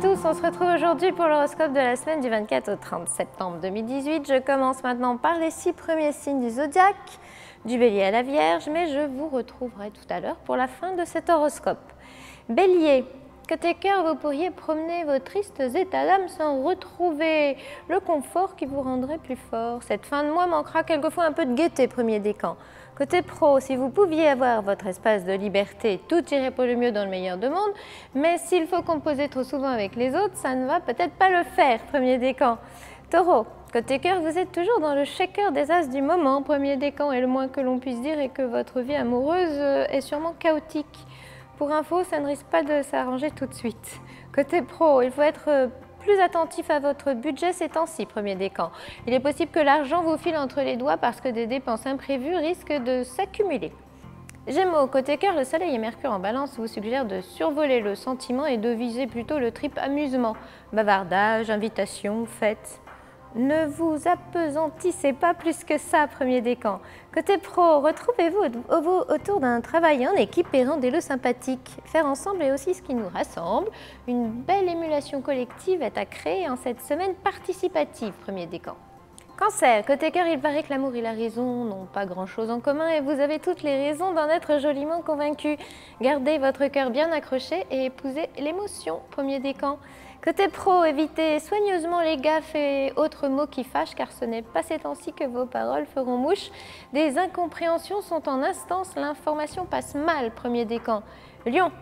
tous, on se retrouve aujourd'hui pour l'horoscope de la semaine du 24 au 30 septembre 2018. Je commence maintenant par les 6 premiers signes du zodiaque, du Bélier à la Vierge, mais je vous retrouverai tout à l'heure pour la fin de cet horoscope. Bélier, côté cœur, vous pourriez promener vos tristes états d'âme sans retrouver le confort qui vous rendrait plus fort. Cette fin de mois manquera quelquefois un peu de gaieté, premier décan. Côté pro, si vous pouviez avoir votre espace de liberté, tout irait pour le mieux dans le meilleur des mondes, mais s'il faut composer trop souvent avec les autres, ça ne va peut-être pas le faire, premier décan. Taureau, côté cœur, vous êtes toujours dans le shaker des as du moment, premier décan, et le moins que l'on puisse dire est que votre vie amoureuse est sûrement chaotique. Pour info, ça ne risque pas de s'arranger tout de suite. Côté pro, il faut être plus attentif à votre budget ces temps-ci, premier décan. Il est possible que l'argent vous file entre les doigts parce que des dépenses imprévues risquent de s'accumuler. Gémeaux, côté cœur, le soleil et Mercure en balance vous suggèrent de survoler le sentiment et de viser plutôt le trip amusement, bavardage, invitation, fête. Ne vous appesantissez pas plus que ça, premier décan. Côté pro, retrouvez-vous autour d'un travail en équipe et rendez-le sympathique. Faire ensemble est aussi ce qui nous rassemble. Une belle émulation collective est à créer en cette semaine participative, premier décan. Cancer, côté cœur, il paraît que l'amour et la raison n'ont pas grand-chose en commun et vous avez toutes les raisons d'en être joliment convaincu. Gardez votre cœur bien accroché et épousez l'émotion, premier décan. Côté pro, évitez soigneusement les gaffes et autres mots qui fâchent car ce n'est pas ces temps-ci que vos paroles feront mouche. Des incompréhensions sont en instance, l'information passe mal, premier décan. Lion,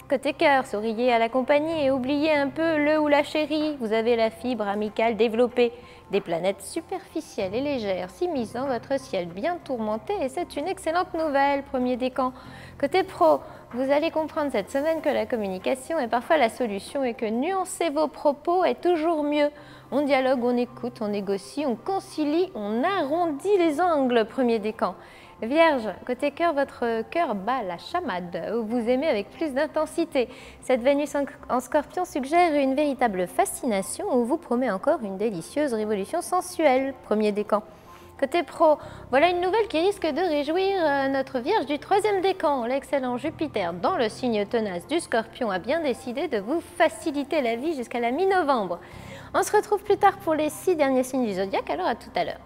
côté cœur, souriez à la compagnie et oubliez un peu le ou la chérie. Vous avez la fibre amicale développée. Des planètes superficielles et légères s'immiscent dans votre ciel bien tourmenté et c'est une excellente nouvelle, premier décan. Côté pro, vous allez comprendre cette semaine que la communication est parfois la solution et que nuancer vos propos est toujours mieux. On dialogue, on écoute, on négocie, on concilie, on arrondit les angles, premier décan. Vierge, côté cœur, votre cœur bat la chamade, où vous aimez avec plus d'intensité. Cette Vénus en Scorpion suggère une véritable fascination où vous promet encore une délicieuse révolution sensuelle, premier décan. Côté pro, voilà une nouvelle qui risque de réjouir notre Vierge du 3e décan. L'excellent Jupiter dans le signe tenace du Scorpion a bien décidé de vous faciliter la vie jusqu'à la mi-novembre. On se retrouve plus tard pour les 6 derniers signes du zodiaque, alors à tout à l'heure.